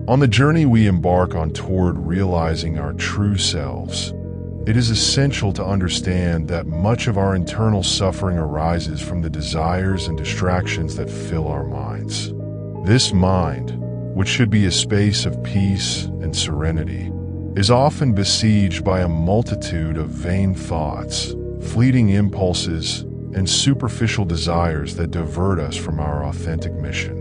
On the journey we embark on toward realizing our true selves, it is essential to understand that much of our internal suffering arises from the desires and distractions that fill our minds. This mind, which should be a space of peace and serenity, is often besieged by a multitude of vain thoughts, fleeting impulses, and superficial desires that divert us from our authentic mission.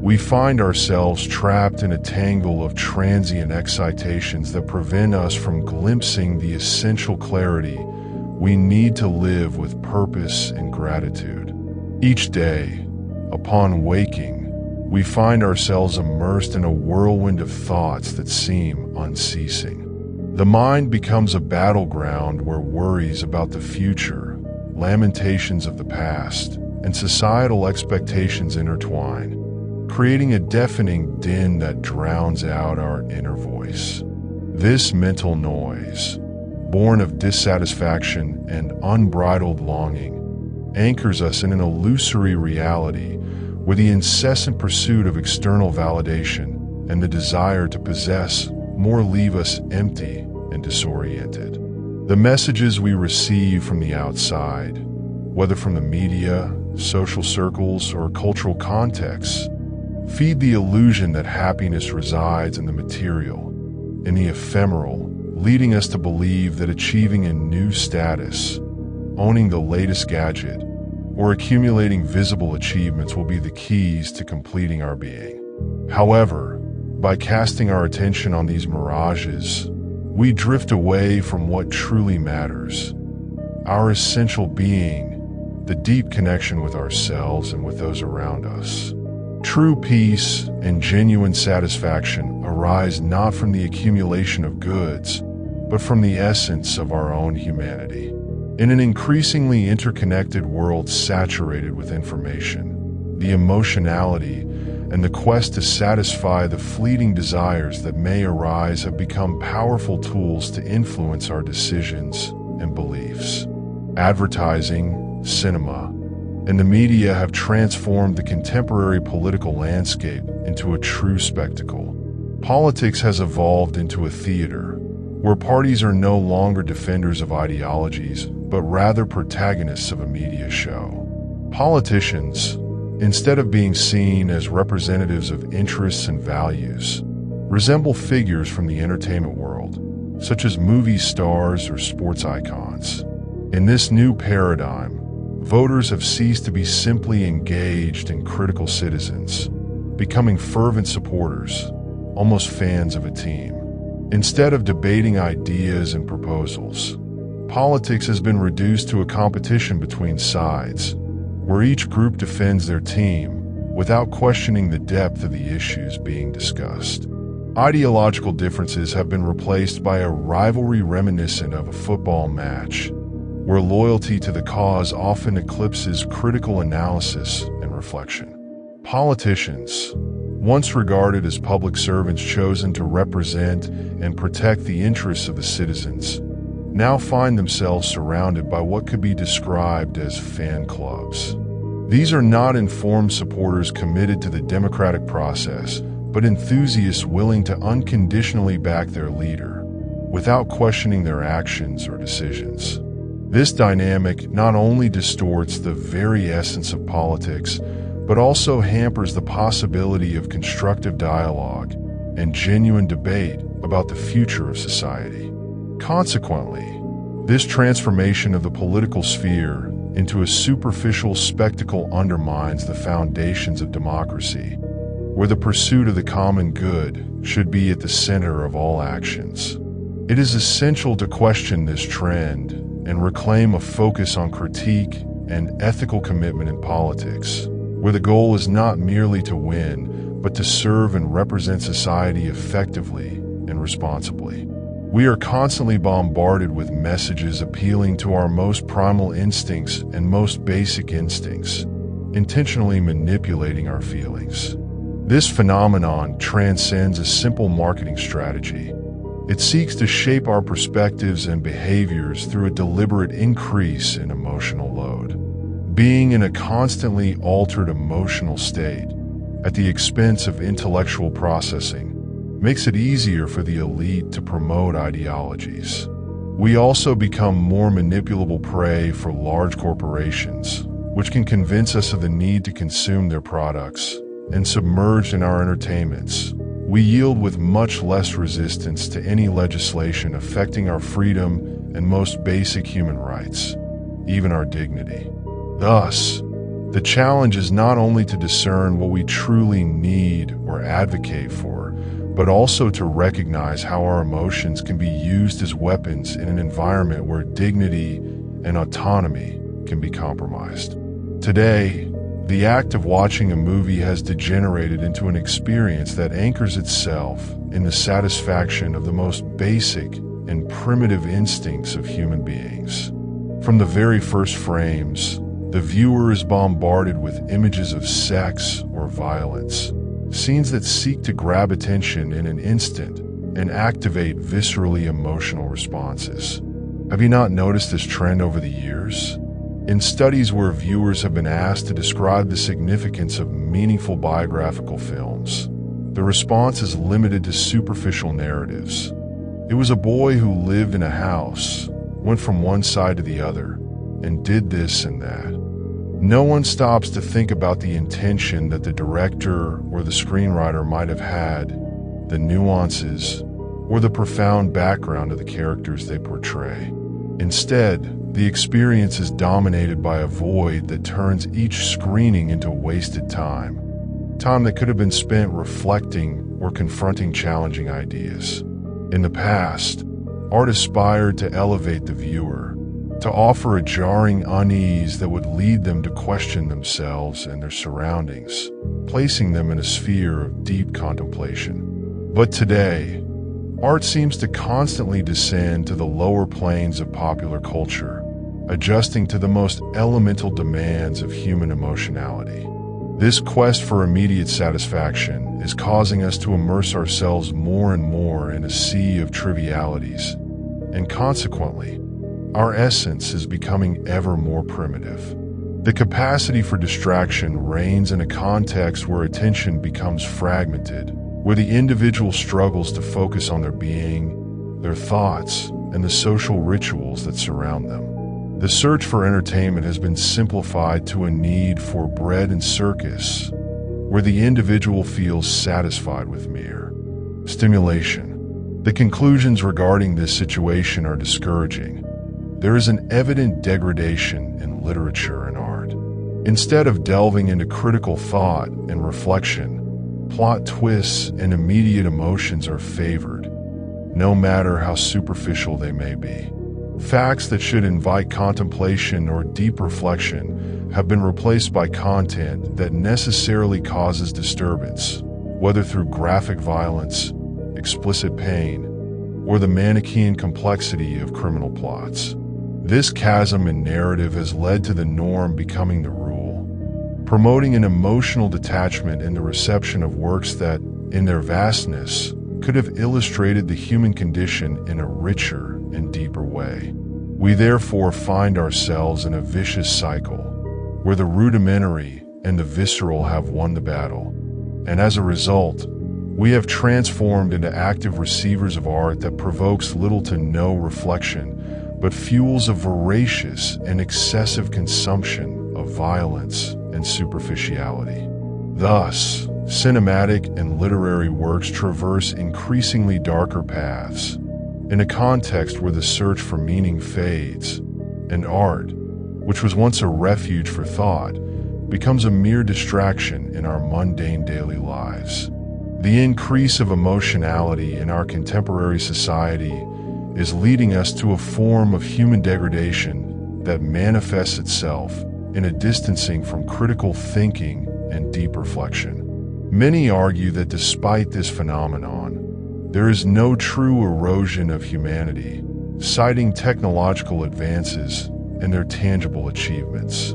We find ourselves trapped in a tangle of transient excitations that prevent us from glimpsing the essential clarity we need to live with purpose and gratitude. Each day, upon waking, we find ourselves immersed in a whirlwind of thoughts that seem unceasing. The mind becomes a battleground where worries about the future, lamentations of the past, and societal expectations intertwine, creating a deafening din that drowns out our inner voice. This mental noise, born of dissatisfaction and unbridled longing, anchors us in an illusory reality where the incessant pursuit of external validation and the desire to possess more leave us empty and disoriented. The messages we receive from the outside, whether from the media, social circles, or cultural contexts, feed the illusion that happiness resides in the material, in the ephemeral, leading us to believe that achieving a new status, owning the latest gadget, or accumulating visible achievements will be the keys to completing our being. However, by casting our attention on these mirages, we drift away from what truly matters, our essential being, the deep connection with ourselves and with those around us. True peace and genuine satisfaction arise not from the accumulation of goods, but from the essence of our own humanity. In an increasingly interconnected world saturated with information, the emotionality and the quest to satisfy the fleeting desires that may arise have become powerful tools to influence our decisions and beliefs. Advertising, cinema, and the media have transformed the contemporary political landscape into a true spectacle. Politics has evolved into a theater, where parties are no longer defenders of ideologies, but rather protagonists of a media show. Politicians, instead of being seen as representatives of interests and values, resemble figures from the entertainment world, such as movie stars or sports icons. In this new paradigm, voters have ceased to be simply engaged and critical citizens, becoming fervent supporters, almost fans of a team. Instead of debating ideas and proposals, politics has been reduced to a competition between sides, where each group defends their team without questioning the depth of the issues being discussed. Ideological differences have been replaced by a rivalry reminiscent of a football match, where loyalty to the cause often eclipses critical analysis and reflection. Politicians, once regarded as public servants chosen to represent and protect the interests of the citizens, now find themselves surrounded by what could be described as fan clubs. These are not informed supporters committed to the democratic process, but enthusiasts willing to unconditionally back their leader, without questioning their actions or decisions. This dynamic not only distorts the very essence of politics, but also hampers the possibility of constructive dialogue and genuine debate about the future of society. Consequently, this transformation of the political sphere into a superficial spectacle undermines the foundations of democracy, where the pursuit of the common good should be at the center of all actions. It is essential to question this trend and reclaim a focus on critique and ethical commitment in politics, where the goal is not merely to win, but to serve and represent society effectively and responsibly. We are constantly bombarded with messages appealing to our most primal instincts and most basic instincts, intentionally manipulating our feelings. This phenomenon transcends a simple marketing strategy. It seeks to shape our perspectives and behaviors through a deliberate increase in emotional load. Being in a constantly altered emotional state, at the expense of intellectual processing, makes it easier for the elite to promote ideologies. We also become more manipulable prey for large corporations, which can convince us of the need to consume their products. And submerged in our entertainments, we yield with much less resistance to any legislation affecting our freedom and most basic human rights, even our dignity. Thus, the challenge is not only to discern what we truly need or advocate for, but also to recognize how our emotions can be used as weapons in an environment where dignity and autonomy can be compromised. Today, the act of watching a movie has degenerated into an experience that anchors itself in the satisfaction of the most basic and primitive instincts of human beings. From the very first frames, the viewer is bombarded with images of sex or violence, scenes that seek to grab attention in an instant and activate viscerally emotional responses. Have you not noticed this trend over the years? In studies where viewers have been asked to describe the significance of meaningful biographical films, the response is limited to superficial narratives. It was a boy who lived in a house, went from one side to the other, and did this and that. No one stops to think about the intention that the director or the screenwriter might have had, the nuances, or the profound background of the characters they portray. Instead, the experience is dominated by a void that turns each screening into wasted time that could have been spent reflecting or confronting challenging ideas. In the past, art aspired to elevate the viewer, to offer a jarring unease that would lead them to question themselves and their surroundings, placing them in a sphere of deep contemplation. But today, art seems to constantly descend to the lower planes of popular culture, adjusting to the most elemental demands of human emotionality. This quest for immediate satisfaction is causing us to immerse ourselves more and more in a sea of trivialities, and consequently, our essence is becoming ever more primitive. The capacity for distraction reigns in a context where attention becomes fragmented, where the individual struggles to focus on their being, their thoughts, and the social rituals that surround them. The search for entertainment has been simplified to a need for bread and circus, where the individual feels satisfied with mere stimulation. The conclusions regarding this situation are discouraging. There is an evident degradation in literature and art. Instead of delving into critical thought and reflection, plot twists and immediate emotions are favored, no matter how superficial they may be. Facts that should invite contemplation or deep reflection have been replaced by content that necessarily causes disturbance, whether through graphic violence, explicit pain, or the Manichaean complexity of criminal plots. This chasm in narrative has led to the norm becoming the rule, promoting an emotional detachment in the reception of works that, in their vastness, could have illustrated the human condition in a richer and deeper way. We therefore find ourselves in a vicious cycle, where the rudimentary and the visceral have won the battle, and as a result, we have transformed into active receivers of art that provokes little to no reflection, but fuels a voracious and excessive consumption of violence and superficiality. Thus, cinematic and literary works traverse increasingly darker paths, in a context where the search for meaning fades, and art, which was once a refuge for thought, becomes a mere distraction in our mundane daily lives. The increase of emotionality in our contemporary society is leading us to a form of human degradation that manifests itself in a distancing from critical thinking and deep reflection. Many argue that despite this phenomenon, there is no true erosion of humanity, citing technological advances and their tangible achievements.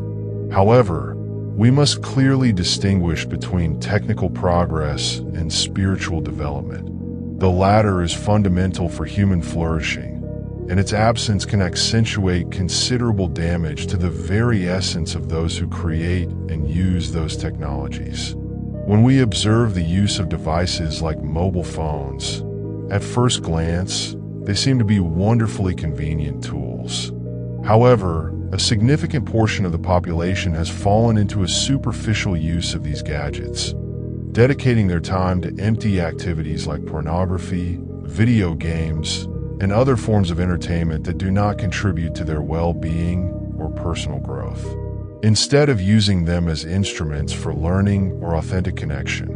However, we must clearly distinguish between technical progress and spiritual development. The latter is fundamental for human flourishing, and its absence can accentuate considerable damage to the very essence of those who create and use those technologies. When we observe the use of devices like mobile phones, at first glance, they seem to be wonderfully convenient tools. However, a significant portion of the population has fallen into a superficial use of these gadgets, dedicating their time to empty activities like pornography, video games, and other forms of entertainment that do not contribute to their well-being or personal growth. Instead of using them as instruments for learning or authentic connection,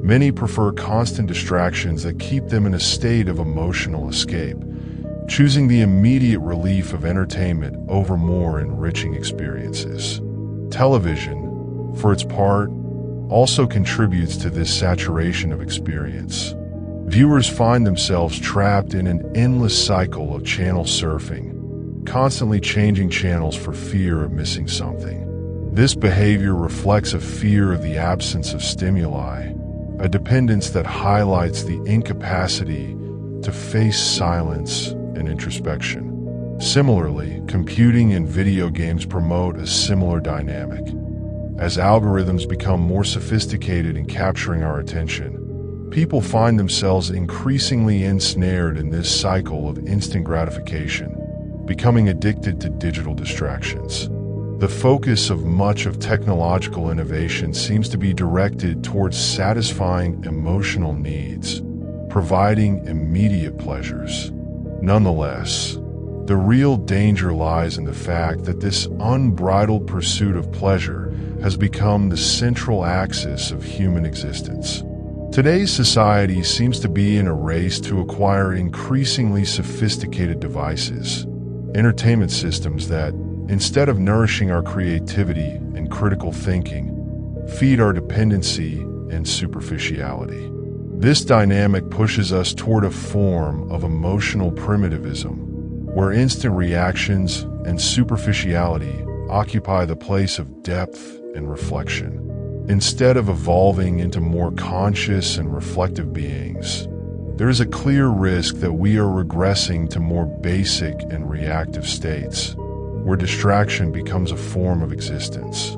many prefer constant distractions that keep them in a state of emotional escape, choosing the immediate relief of entertainment over more enriching experiences. Television, for its part, also contributes to this saturation of experience. Viewers find themselves trapped in an endless cycle of channel surfing, constantly changing channels for fear of missing something. This behavior reflects a fear of the absence of stimuli, a dependence that highlights the incapacity to face silence and introspection. Similarly, computing and video games promote a similar dynamic. As algorithms become more sophisticated in capturing our attention, people find themselves increasingly ensnared in this cycle of instant gratification, becoming addicted to digital distractions. The focus of much of technological innovation seems to be directed towards satisfying emotional needs, providing immediate pleasures. Nonetheless, the real danger lies in the fact that this unbridled pursuit of pleasure has become the central axis of human existence. Today's society seems to be in a race to acquire increasingly sophisticated devices, entertainment systems that, instead of nourishing our creativity and critical thinking, feed our dependency and superficiality. This dynamic pushes us toward a form of emotional primitivism, where instant reactions and superficiality occupy the place of depth and reflection. Instead of evolving into more conscious and reflective beings, there is a clear risk that we are regressing to more basic and reactive states, where distraction becomes a form of existence.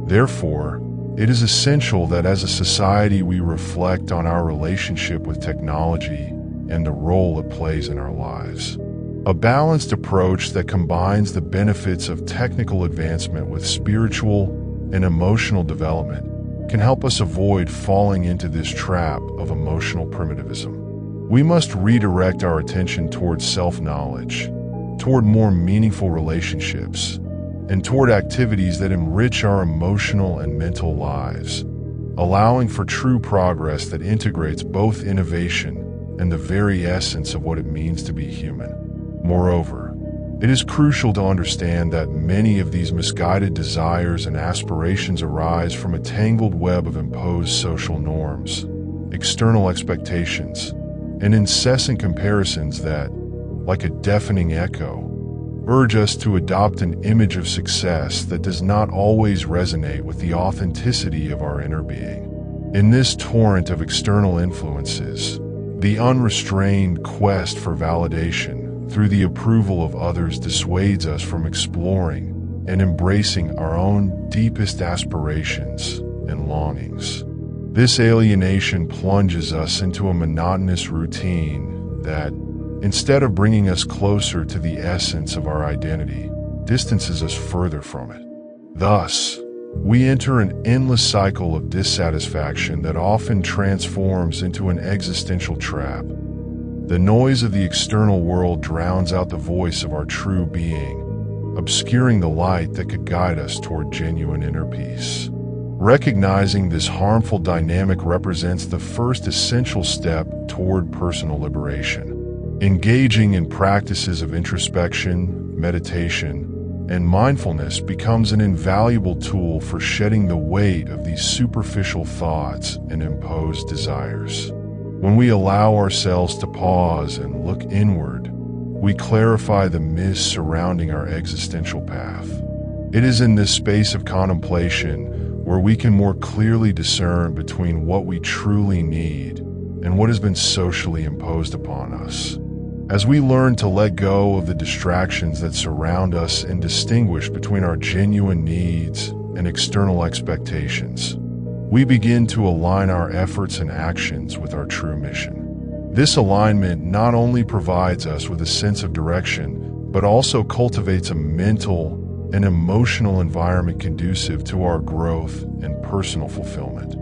Therefore, it is essential that as a society we reflect on our relationship with technology and the role it plays in our lives. A balanced approach that combines the benefits of technical advancement with spiritual and emotional development can help us avoid falling into this trap of emotional primitivism. We must redirect our attention towards self-knowledge, toward more meaningful relationships, and toward activities that enrich our emotional and mental lives, allowing for true progress that integrates both innovation and the very essence of what it means to be human. Moreover, it is crucial to understand that many of these misguided desires and aspirations arise from a tangled web of imposed social norms, external expectations, and incessant comparisons that, like a deafening echo, urge us to adopt an image of success that does not always resonate with the authenticity of our inner being. In this torrent of external influences, the unrestrained quest for validation through the approval of others dissuades us from exploring and embracing our own deepest aspirations and longings. This alienation plunges us into a monotonous routine that, instead of bringing us closer to the essence of our identity, distances us further from it. Thus, we enter an endless cycle of dissatisfaction that often transforms into an existential trap. The noise of the external world drowns out the voice of our true being, obscuring the light that could guide us toward genuine inner peace. Recognizing this harmful dynamic represents the first essential step toward personal liberation. Engaging in practices of introspection, meditation, and mindfulness becomes an invaluable tool for shedding the weight of these superficial thoughts and imposed desires. When we allow ourselves to pause and look inward, we clarify the mist surrounding our existential path. It is in this space of contemplation where we can more clearly discern between what we truly need and what has been socially imposed upon us. As we learn to let go of the distractions that surround us and distinguish between our genuine needs and external expectations, we begin to align our efforts and actions with our true mission. This alignment not only provides us with a sense of direction, but also cultivates a mental and emotional environment conducive to our growth and personal fulfillment.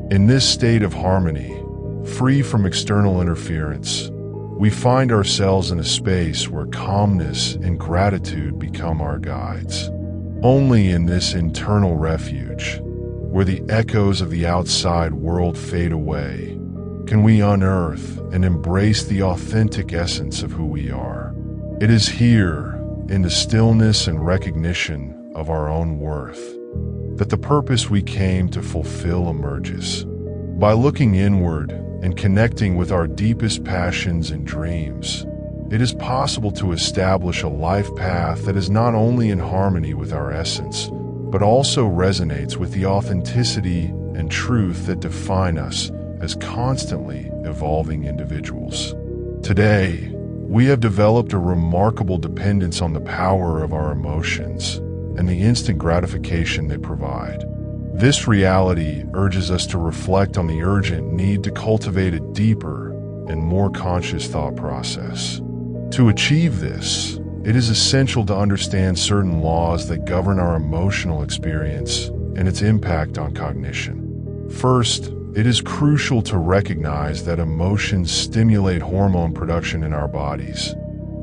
In this state of harmony, free from external interference, we find ourselves in a space where calmness and gratitude become our guides. Only in this internal refuge, where the echoes of the outside world fade away, can we unearth and embrace the authentic essence of who we are. It is here, in the stillness and recognition of our own worth, that the purpose we came to fulfill emerges. By looking inward and connecting with our deepest passions and dreams, it is possible to establish a life path that is not only in harmony with our essence, but also resonates with the authenticity and truth that define us as constantly evolving individuals. Today, we have developed a remarkable dependence on the power of our emotions and the instant gratification they provide. This reality urges us to reflect on the urgent need to cultivate a deeper and more conscious thought process. To achieve this, it is essential to understand certain laws that govern our emotional experience and its impact on cognition. First, it is crucial to recognize that emotions stimulate hormone production in our bodies,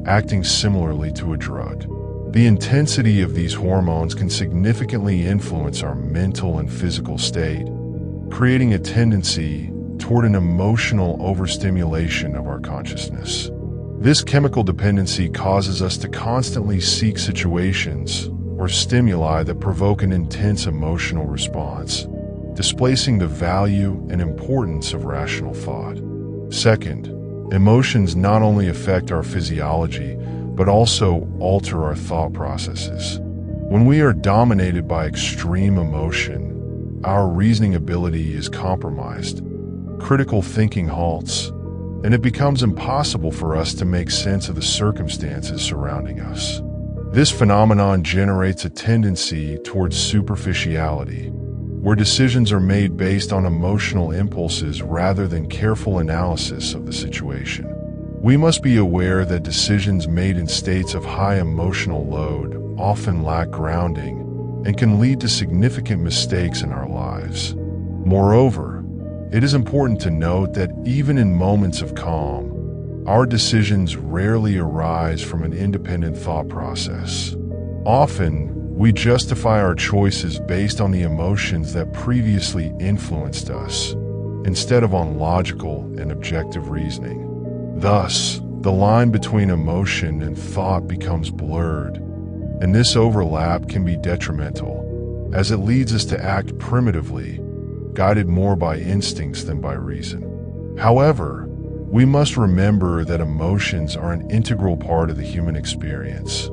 acting similarly to a drug. The intensity of these hormones can significantly influence our mental and physical state, creating a tendency toward an emotional overstimulation of our consciousness. This chemical dependency causes us to constantly seek situations or stimuli that provoke an intense emotional response, displacing the value and importance of rational thought. Second, emotions not only affect our physiology, but also alter our thought processes. When we are dominated by extreme emotion, our reasoning ability is compromised, critical thinking halts, and it becomes impossible for us to make sense of the circumstances surrounding us. This phenomenon generates a tendency towards superficiality, where decisions are made based on emotional impulses rather than careful analysis of the situation. We must be aware that decisions made in states of high emotional load often lack grounding and can lead to significant mistakes in our lives. Moreover, it is important to note that even in moments of calm, our decisions rarely arise from an independent thought process. Often, we justify our choices based on the emotions that previously influenced us, instead of on logical and objective reasoning. Thus, the line between emotion and thought becomes blurred, and this overlap can be detrimental, as it leads us to act primitively, guided more by instincts than by reason. However, we must remember that emotions are an integral part of the human experience.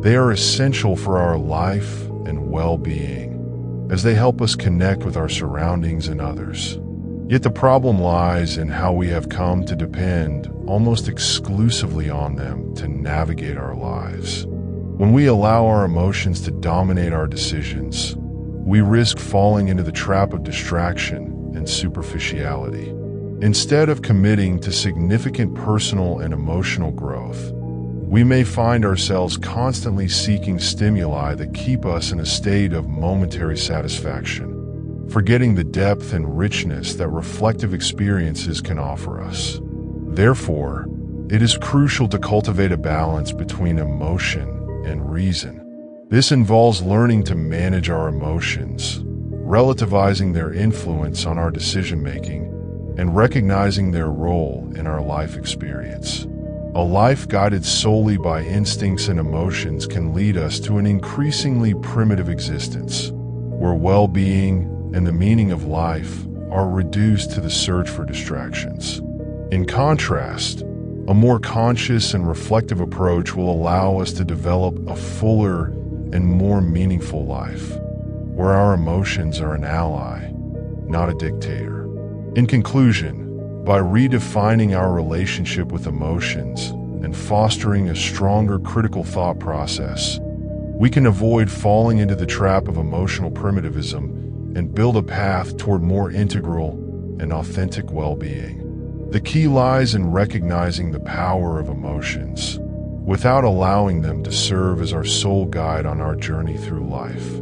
They are essential for our life and well-being, as they help us connect with our surroundings and others. Yet the problem lies in how we have come to depend almost exclusively on them to navigate our lives. When we allow our emotions to dominate our decisions, we risk falling into the trap of distraction and superficiality. Instead of committing to significant personal and emotional growth, we may find ourselves constantly seeking stimuli that keep us in a state of momentary satisfaction, forgetting the depth and richness that reflective experiences can offer us. Therefore, it is crucial to cultivate a balance between emotion and reason. This involves learning to manage our emotions, relativizing their influence on our decision-making, and recognizing their role in our life experience. A life guided solely by instincts and emotions can lead us to an increasingly primitive existence, where well-being and the meaning of life are reduced to the search for distractions. In contrast, a more conscious and reflective approach will allow us to develop a fuller and more meaningful life, where our emotions are an ally, not a dictator. In conclusion, by redefining our relationship with emotions and fostering a stronger critical thought process, we can avoid falling into the trap of emotional primitivism and build a path toward more integral and authentic well-being. The key lies in recognizing the power of emotions, without allowing them to serve as our sole guide on our journey through life.